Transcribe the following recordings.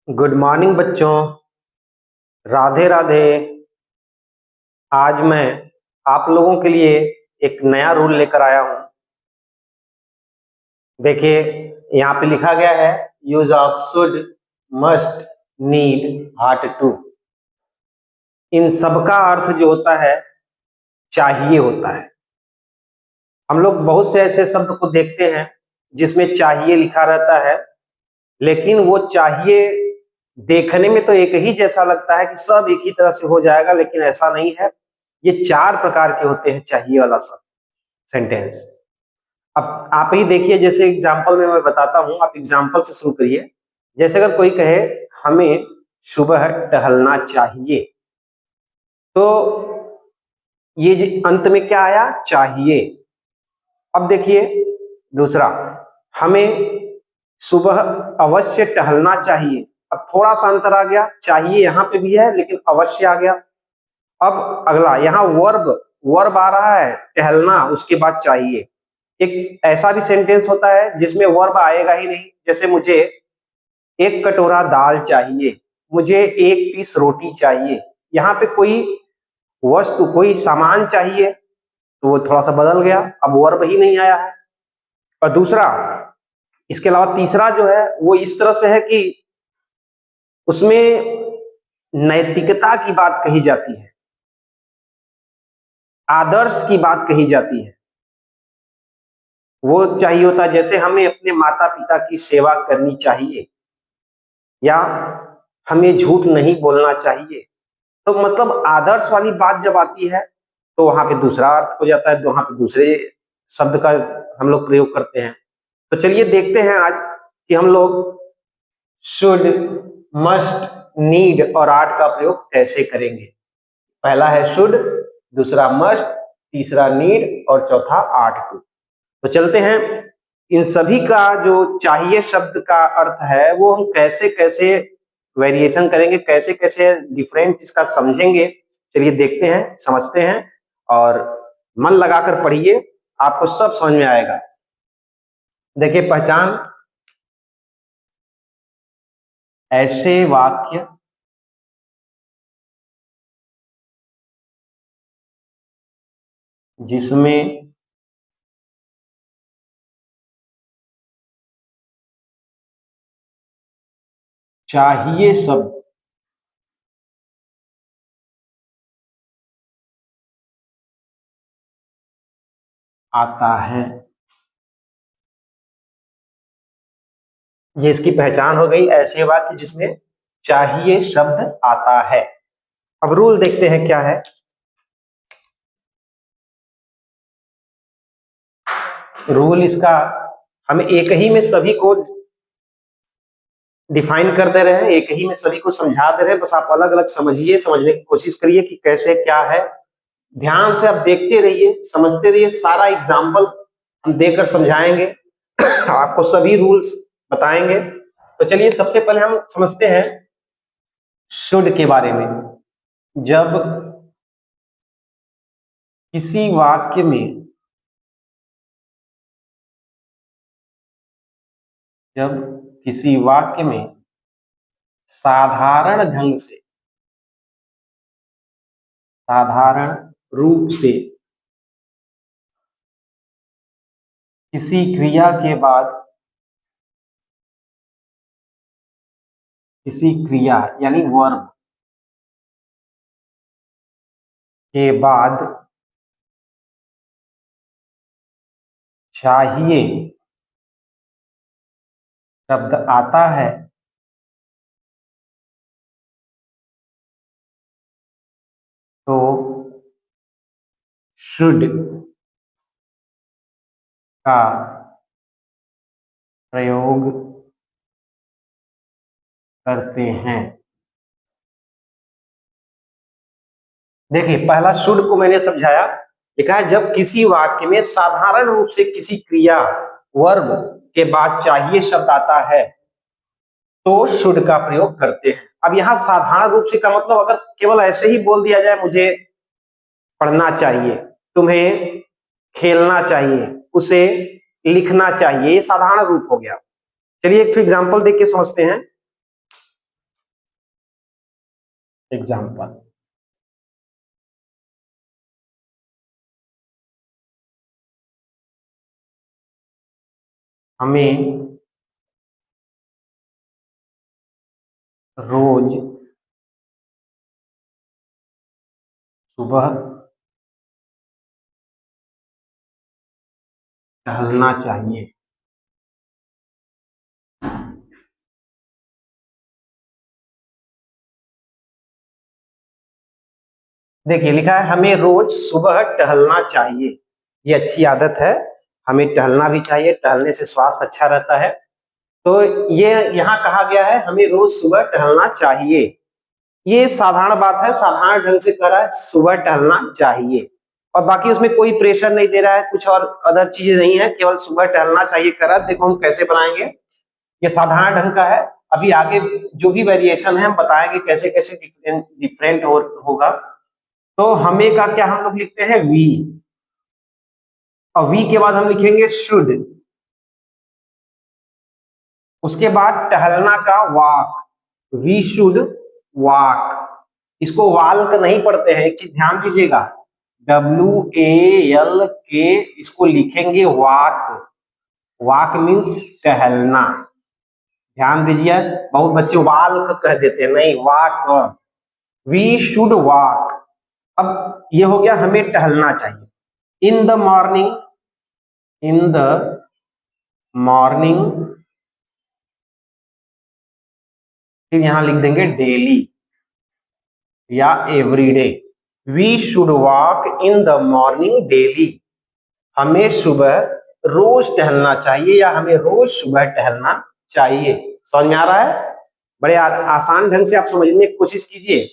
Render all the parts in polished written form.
Good morning बच्चों। राधे राधे। आज मैं आप लोगों के लिए एक नया रूल लेकर आया हूं। देखिए, यहाँ पे लिखा गया है use of should, must, need, had to. इन सबका अर्थ जो होता है चाहिए होता है। हम लोग बहुत से ऐसे शब्द को देखते हैं जिसमें चाहिए लिखा रहता है, लेकिन वो चाहिए देखने में तो एक ही जैसा लगता है कि सब एक ही तरह से हो जाएगा, लेकिन ऐसा नहीं है। ये 4 प्रकार के होते हैं चाहिए वाला शब्द सेंटेंस। अब आप ही देखिए, जैसे एग्जांपल में मैं बताता हूं, आप एग्जांपल से शुरू करिए। जैसे अगर कोई कहे हमें सुबह टहलना चाहिए, तो ये अंत में क्या आया? चाहिए। अब देखिए दूसरा, हमें सुबह अवश्य टहलना चाहिए। अब थोड़ा सा अंतर आ गया, चाहिए यहां पे भी है लेकिन अवश्य आ गया। अब अगला, यहाँ वर्ब वर्ब आ रहा है टहलना, उसके बाद चाहिए। एक ऐसा भी सेंटेंस होता है जिसमें वर्ब आएगा ही नहीं, जैसे मुझे 1 कटोरा दाल चाहिए, मुझे 1 पीस रोटी चाहिए। यहाँ पे कोई वस्तु, कोई सामान चाहिए, तो वो थोड़ा सा बदल गया, अब वर्ब ही नहीं आया है। और दूसरा, इसके अलावा तीसरा जो है वो इस तरह से है कि उसमें नैतिकता की बात कही जाती है, आदर्श की बात कही जाती है। वो चाहिए होता है, जैसे हमें अपने माता पिता की सेवा करनी चाहिए, या हमें झूठ नहीं बोलना चाहिए। तो मतलब आदर्श वाली बात जब आती है तो वहां पे दूसरा अर्थ हो जाता है, तो वहां पे दूसरे शब्द का हम लोग प्रयोग करते हैं। तो चलिए देखते हैं आज कि हम लोग शुड, मस्ट, नीड और आर्ट का प्रयोग कैसे करेंगे। पहला है शुड, दूसरा मस्ट, तीसरा नीड और चौथा आर्ट टू। तो चलते हैं, इन सभी का जो चाहिए शब्द का अर्थ है वो हम कैसे कैसे वेरिएशन करेंगे, कैसे कैसे डिफरेंट इसका समझेंगे। चलिए देखते हैं, समझते हैं, और मन लगाकर पढ़िए, आपको सब समझ में आएगा। देखिए, पहचान ऐसे वाक्य जिसमें चाहिए शब्द आता है। ये इसकी पहचान हो गई, ऐसे वाक्य जिसमें चाहिए शब्द आता है। अब रूल देखते हैं क्या है। रूल इसका हम एक ही में सभी को डिफाइन कर दे रहे हैं, एक ही में सभी को समझा दे रहे हैं, बस आप अलग अलग समझिए, समझने की कोशिश करिए कि कैसे क्या है। ध्यान से आप देखते रहिए, समझते रहिए, सारा एग्जाम्पल हम देकर समझाएंगे, आपको सभी रूल्स बताएंगे। तो चलिए सबसे पहले हम समझते हैं शुड के बारे में। जब किसी वाक्य में जब किसी वाक्य में साधारण ढंग से, साधारण रूप से किसी क्रिया के बाद, किसी क्रिया यानी वर्ब के बाद चाहिए शब्द आता है, तो शुड का प्रयोग करते हैं। देखिए, पहला शुड को मैंने समझाया, लिखा है जब किसी वाक्य में साधारण रूप से किसी क्रिया वर्ब के बाद चाहिए शब्द आता है तो शुड का प्रयोग करते हैं। अब यहाँ साधारण रूप से का मतलब, अगर केवल ऐसे ही बोल दिया जाए मुझे पढ़ना चाहिए, तुम्हें खेलना चाहिए, उसे लिखना चाहिए, ये साधारण रूप हो गया। चलिए एक एग्जांपल देख के समझते हैं। एग्जाम्पल, हमें रोज सुबह टहलना चाहिए। देखिए लिखा है हमें रोज सुबह टहलना चाहिए। ये अच्छी आदत है, हमें टहलना भी चाहिए, टहलने से स्वास्थ्य अच्छा रहता है। तो ये यहाँ कहा गया है हमें रोज सुबह टहलना चाहिए। ये साधारण बात है, साधारण ढंग से कह रहा है सुबह टहलना चाहिए, और बाकी उसमें कोई प्रेशर नहीं दे रहा है, कुछ और अदर चीजें नहीं है, केवल सुबह टहलना चाहिए कर रहा है। देखो हम कैसे बनाएंगे, ये साधारण ढंग का है। अभी आगे जो भी वेरिएशन है हम बताएंगे कैसे कैसे डिफरेंट डिफरेंट होगा। तो हमें का क्या हम लोग लिखते हैं वी, और वी के बाद हम लिखेंगे शुड, उसके बाद टहलना का वॉक, वी शुड वॉक। इसको वाल्क नहीं पढ़ते हैं, एक चीज ध्यान दीजिएगा, WALK, इसको लिखेंगे वॉक। वॉक मीन्स टहलना, ध्यान दीजिए। बहुत बच्चे वाल्क कह देते हैं, नहीं वॉक, वी शुड वॉक। अब ये हो गया हमें टहलना चाहिए। In the morning, in the morning, फिर यहां लिख देंगे डेली या everyday. We should walk in the morning daily, हमें सुबह रोज टहलना चाहिए या हमें रोज सुबह टहलना चाहिए। समझ में आ रहा है? बड़े आसान ढंग से आप समझने की कोशिश कीजिए।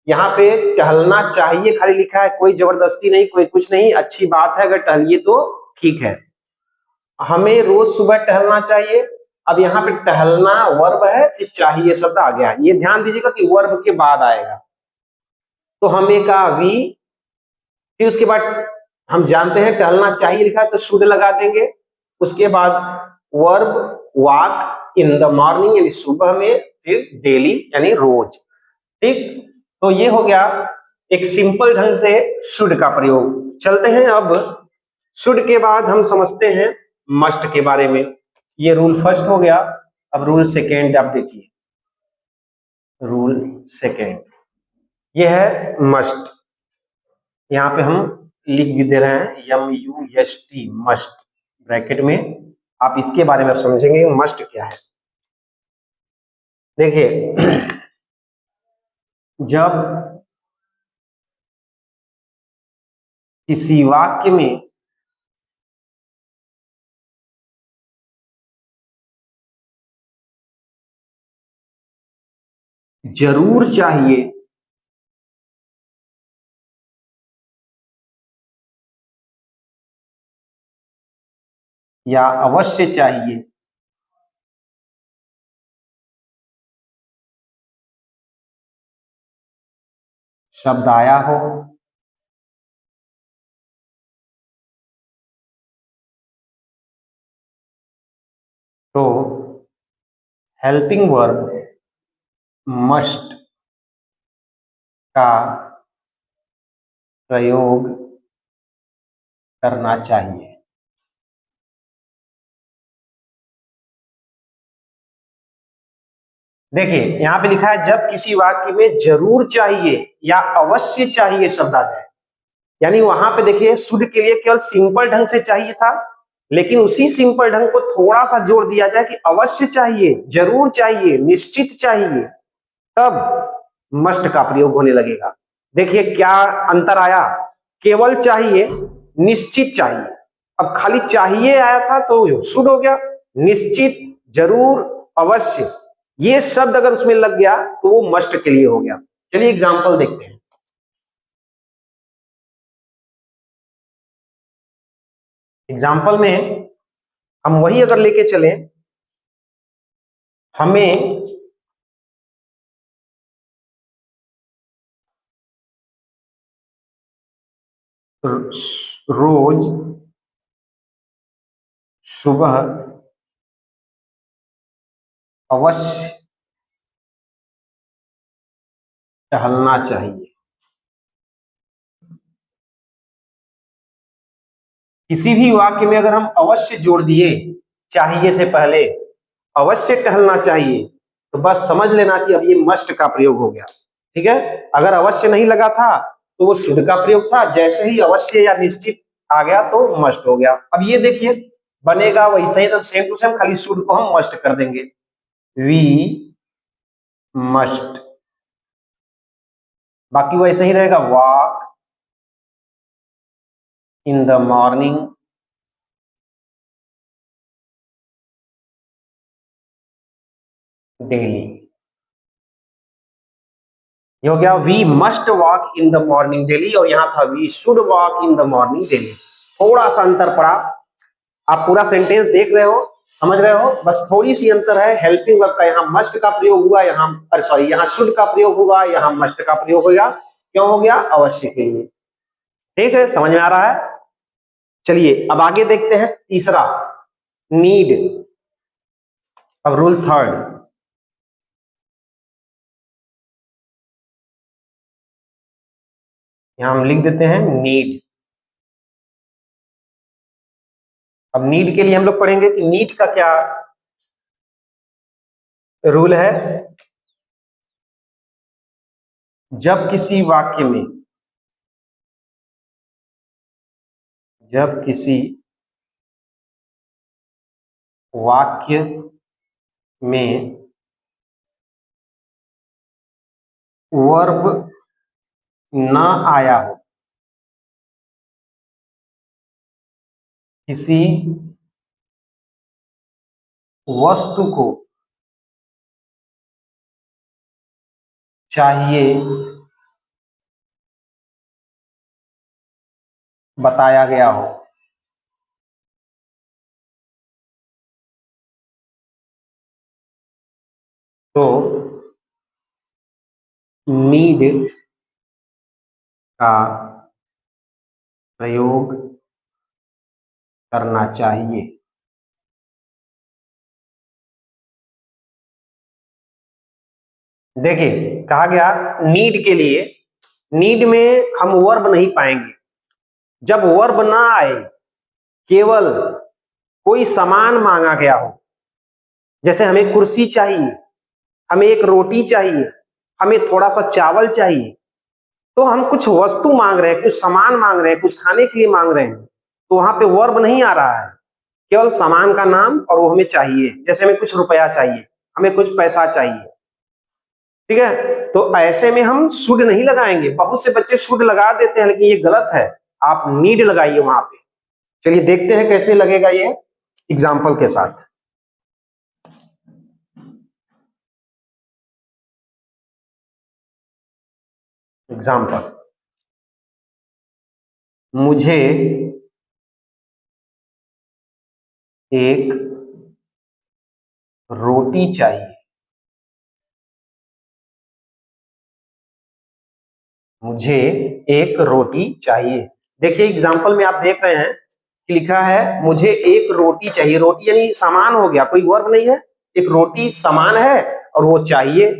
यहाँ पे टहलना चाहिए खाली लिखा है, कोई जबरदस्ती नहीं, कोई कुछ नहीं, अच्छी बात है, अगर टहलिए तो ठीक है। हमें रोज सुबह टहलना चाहिए। अब यहाँ पे टहलना वर्ब है कि चाहिए शब्द आ गया, ये ध्यान दीजिएगा कि वर्ब के बाद आएगा। तो हमें का वी, फिर उसके बाद हम जानते हैं टहलना चाहिए लिखा है तो शुड लगा देंगे। उसके बाद verb walk in the morning यानी सुबह में, फिर डेली यानी रोज। ठीक, तो ये हो गया एक सिंपल ढंग से शुड का प्रयोग। चलते हैं अब शुड के बाद हम समझते हैं मस्ट के बारे में। ये रूल फर्स्ट हो गया, अब रूल सेकेंड आप देखिए। रूल सेकेंड ये है मस्ट, यहाँ पे हम लिख भी दे रहे हैं MUST, मस्ट ब्रैकेट में। आप इसके बारे में आप समझेंगे मस्ट क्या है। देखिए जब किसी वाक्य में जरूर चाहिए या अवश्य चाहिए शब्द आया हो तो हेल्पिंग वर्ब मस्ट का प्रयोग करना चाहिए। देखिए यहाँ पे लिखा है जब किसी वाक्य में जरूर चाहिए या अवश्य चाहिए शब्द आ जाए, यानी वहां पे देखिए शुड के लिए केवल सिंपल ढंग से चाहिए था, लेकिन उसी सिंपल ढंग को थोड़ा सा जोड़ दिया जाए कि अवश्य चाहिए, जरूर चाहिए, निश्चित चाहिए, तब मस्ट का प्रयोग होने लगेगा। देखिए क्या अंतर आया, केवल चाहिए, निश्चित चाहिए। अब खाली चाहिए आया था तो शुड हो गया, निश्चित, जरूर, अवश्य, ये शब्द अगर उसमें लग गया तो वो मस्ट के लिए हो गया। चलिए एग्जांपल देखते हैं। एग्जाम्पल में हम वही अगर लेके चले, हमें रोज सुबह अवश्य टहलना चाहिए। किसी भी वाक्य में अगर हम अवश्य जोड़ दिए चाहिए से पहले, अवश्य टहलना चाहिए, तो बस समझ लेना कि अब ये मस्ट का प्रयोग हो गया। ठीक है, अगर अवश्य नहीं लगा था तो वो शुड का प्रयोग था, जैसे ही अवश्य या निश्चित आ गया तो मस्ट हो गया। अब ये देखिए बनेगा वैसे ही, सेम टू सेम, खाली शुड को हम मस्ट कर देंगे, वी मस्ट। बाकी वैसे ही रहेगा, walk in the morning daily. ये हो गया we must walk in the morning daily, और यहां था we should walk in the morning daily. थोड़ा सा अंतर पड़ा। आप पूरा सेंटेंस देख रहे हो, समझ रहे हो, बस थोड़ी सी अंतर है हेल्पिंग वर्ब का। यहाँ मस्ट का प्रयोग हुआ, यहाँ सॉरी यहाँ शुड का प्रयोग हुआ, यहाँ मस्ट का प्रयोग होगा। क्यों हो गया? अवश्य के लिए। ठीक है, समझ में आ रहा है? चलिए अब आगे देखते हैं तीसरा, नीड। अब रूल थर्ड, यहां हम लिख देते हैं नीड। अब नीड के लिए हम लोग पढ़ेंगे कि नीड का क्या रूल है। जब किसी वाक्य में, जब किसी वाक्य में वर्ब न आया हो, किसी वस्तु को चाहिए बताया गया हो, तो नीड का प्रयोग करना चाहिए। देखिए कहा गया नीड के लिए, नीड में हम वर्ब नहीं पाएंगे। जब वर्ब ना आए, केवल कोई सामान मांगा गया हो, जैसे हमें कुर्सी चाहिए, हमें एक रोटी चाहिए, हमें थोड़ा सा चावल चाहिए, तो हम कुछ वस्तु मांग रहे हैं, कुछ सामान मांग रहे हैं, कुछ खाने के लिए मांग रहे हैं, तो वहां पे वर्ब नहीं आ रहा है, केवल सामान का नाम और वो हमें चाहिए। जैसे हमें कुछ रुपया चाहिए, हमें कुछ पैसा चाहिए। ठीक है, तो ऐसे में हम शुड नहीं लगाएंगे। बहुत से बच्चे शुड लगा देते हैं, लेकिन ये गलत है। आप नीड लगाइए वहां पे। चलिए देखते हैं कैसे लगेगा ये एग्जाम्पल के साथ। एग्जाम्पल, मुझे एक रोटी चाहिए। मुझे एक रोटी चाहिए। देखिए एग्जाम्पल में आप देख रहे हैं कि लिखा है मुझे एक रोटी चाहिए। रोटी यानी सामान हो गया, कोई वर्ब नहीं है। एक रोटी सामान है और वो चाहिए।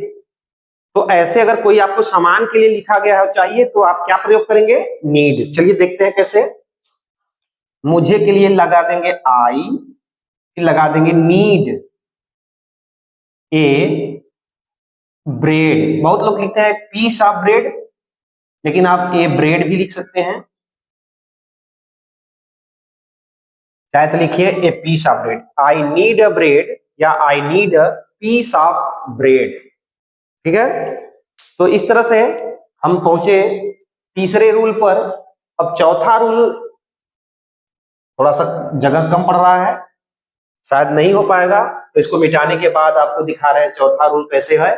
तो ऐसे अगर कोई आपको सामान के लिए लिखा गया है चाहिए, तो आप क्या प्रयोग करेंगे? नीड। चलिए देखते हैं कैसे। मुझे के लिए लगा देंगे आई, फिर लगा देंगे नीड ए ब्रेड। बहुत लोग लिखते हैं पीस ऑफ ब्रेड, लेकिन आप ए ब्रेड भी लिख सकते हैं, चाहे तो लिखिए a piece of bread. I need a bread या I need a piece of bread. ठीक है, तो इस तरह से हम पहुंचे तीसरे रूल पर। अब चौथा रूल थोड़ा सा जगह कम पड़ रहा है, शायद नहीं हो पाएगा, तो इसको मिटाने के बाद आपको दिखा रहे हैं चौथा रूल कैसे है।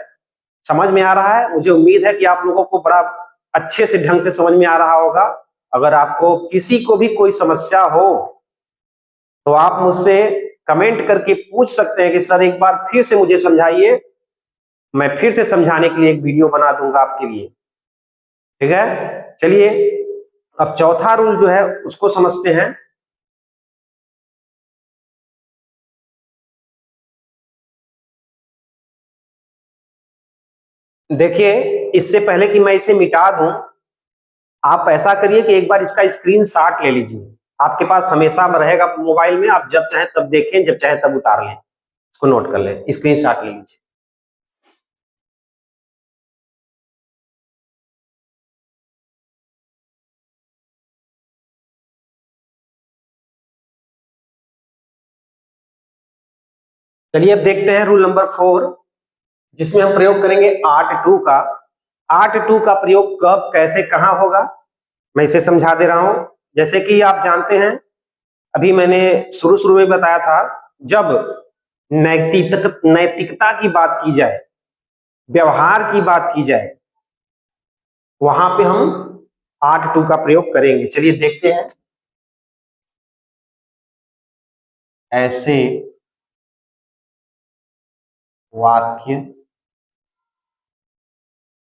समझ में आ रहा है? मुझे उम्मीद है कि आप लोगों को बड़ा अच्छे से ढंग से समझ में आ रहा होगा। अगर आपको किसी को भी कोई समस्या हो तो आप मुझसे कमेंट करके पूछ सकते हैं कि सर एक बार फिर से मुझे समझाइए। मैं फिर से समझाने के लिए एक वीडियो बना दूंगा आपके लिए। ठीक है, चलिए अब चौथा रूल जो है उसको समझते हैं। देखिए, इससे पहले कि मैं इसे मिटा दूं, आप ऐसा करिए कि एक बार इसका स्क्रीनशॉट ले लीजिए। आपके पास हमेशा रहेगा मोबाइल में, आप जब चाहे तब देखें, जब चाहे तब उतार लें। इसको नोट कर लें, स्क्रीनशॉट ले लीजिए। चलिए अब देखते हैं रूल नंबर 4, जिसमें हम प्रयोग करेंगे आर्ट 2 का। आर्ट 2 का प्रयोग कब, कैसे, कहां होगा, मैं इसे समझा दे रहा हूं। जैसे कि आप जानते हैं, अभी मैंने शुरू शुरू में बताया था, जब नैतिकता की बात की जाए, व्यवहार की बात की जाए, वहां पे हम आर्ट 2 का प्रयोग करेंगे। चलिए देखते हैं। ऐसे वाक्य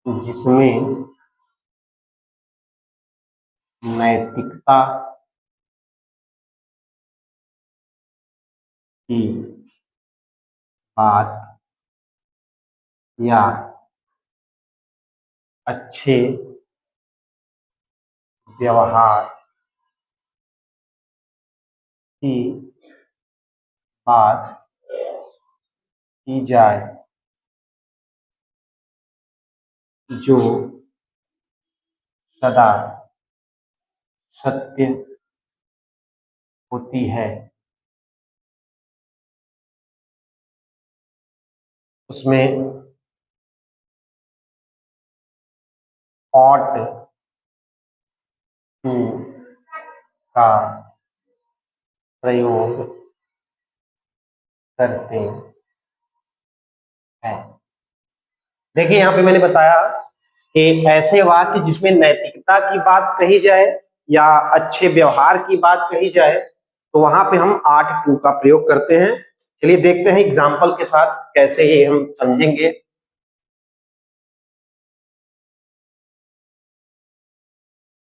जिसमें नैतिकता की बात या अच्छे व्यवहार की बात की जाए, जो सदा सत्य होती है, उसमें ought to का प्रयोग करते हैं। देखिए, यहां पे मैंने बताया कि ऐसे वाक्य जिसमें नैतिकता की बात कही जाए या अच्छे व्यवहार की बात कही जाए, तो वहां पे हम आर्ट 2 का प्रयोग करते हैं। चलिए देखते हैं एग्जाम्पल के साथ कैसे ये हम समझेंगे।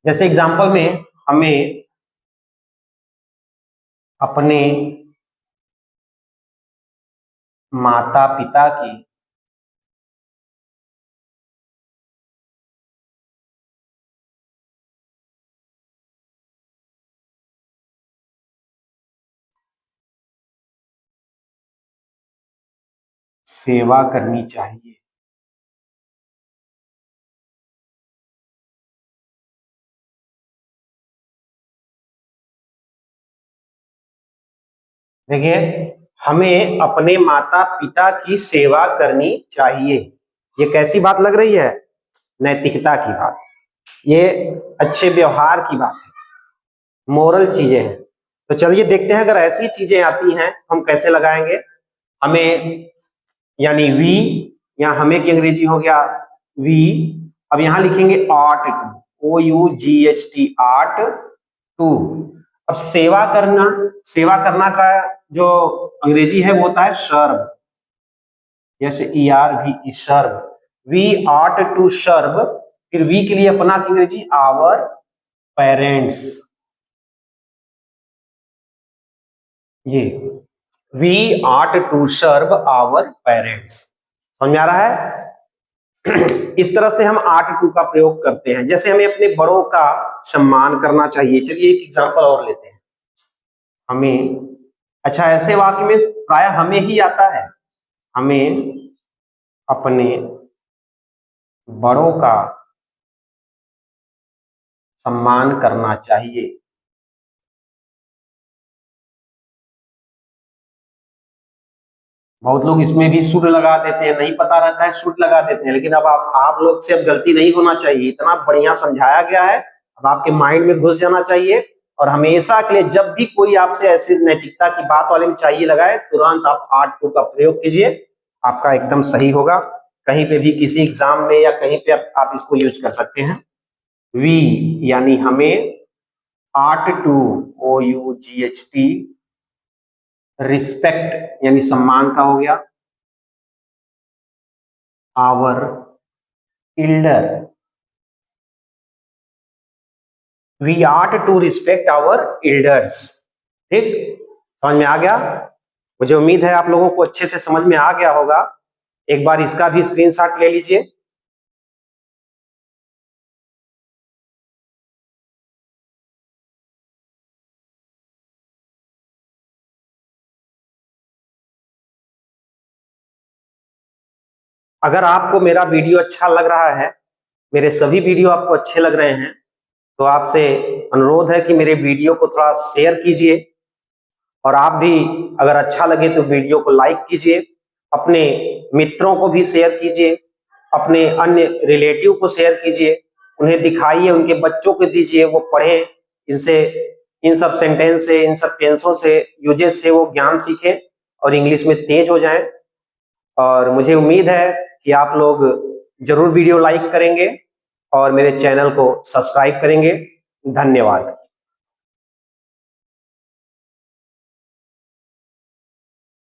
जैसे एग्जाम्पल में हमें अपने माता पिता की सेवा करनी चाहिए। देखिए, हमें अपने माता पिता की सेवा करनी चाहिए, ये कैसी बात लग रही है? नैतिकता की बात, ये अच्छे व्यवहार की बात है, मोरल चीजें हैं। तो चलिए देखते हैं, अगर ऐसी चीजें आती हैं तो हम कैसे लगाएंगे। हमें यानी वी, या हमें की अंग्रेजी हो गया वी। अब यहां लिखेंगे आर्ट 2, OUGHT, आर्ट 2। अब सेवा करना का जो अंग्रेजी है वो होता है सर्व, जैसे ERV, serve. We ought to serve, फिर वी के लिए अपना अंग्रेजी आवर पेरेंट्स। ये we ought to serve our parents, समझ में आ रहा है? इस तरह से हम आर्ट 2 का प्रयोग करते हैं। जैसे हमें अपने बड़ों का सम्मान करना चाहिए। चलिए एक एग्जांपल और लेते हैं। हमें, अच्छा, ऐसे वाक्य में प्राय हमें ही आता है। हमें अपने बड़ों का सम्मान करना चाहिए। बहुत लोग इसमें भी शुड लगा देते हैं, नहीं पता रहता है शुड लगा देते हैं, लेकिन अब आप लोग से अब गलती नहीं होना चाहिए। इतना बढ़िया समझाया गया है, अब आपके माइंड में घुस जाना चाहिए। और हमेशा के लिए जब भी कोई आपसे ऐसी नैतिकता की बात वाले में चाहिए लगाए, तुरंत आप आर्ट 2 का प्रयोग कीजिए, आपका एकदम सही होगा। कहीं पे भी किसी एग्जाम में या कहीं पे आप इसको यूज कर सकते हैं। वी यानी हमें, आर्ट 2, OUGHT, रिस्पेक्ट यानी सम्मान का हो गया, our elder, we ought to respect our elders. ठीक, समझ में आ गया? मुझे उम्मीद है आप लोगों को अच्छे से समझ में आ गया होगा। एक बार इसका भी स्क्रीनशॉट ले लीजिए। अगर आपको मेरा वीडियो अच्छा लग रहा है, मेरे सभी वीडियो आपको अच्छे लग रहे हैं, तो आपसे अनुरोध है कि मेरे वीडियो को थोड़ा शेयर कीजिए और आप भी अगर अच्छा लगे तो वीडियो को लाइक कीजिए, अपने मित्रों को भी शेयर कीजिए, अपने अन्य रिलेटिव को शेयर कीजिए, उन्हें दिखाइए, उनके बच्चों को दीजिए, वो पढ़ें, इनसे इन सब सेंटेंस से, इन सब टेंसों से, यूजेस से वो ज्ञान सीखें और इंग्लिश में तेज हो जाएं। और मुझे उम्मीद है कि आप लोग जरूर वीडियो लाइक करेंगे और मेरे चैनल को सब्सक्राइब करेंगे। धन्यवाद।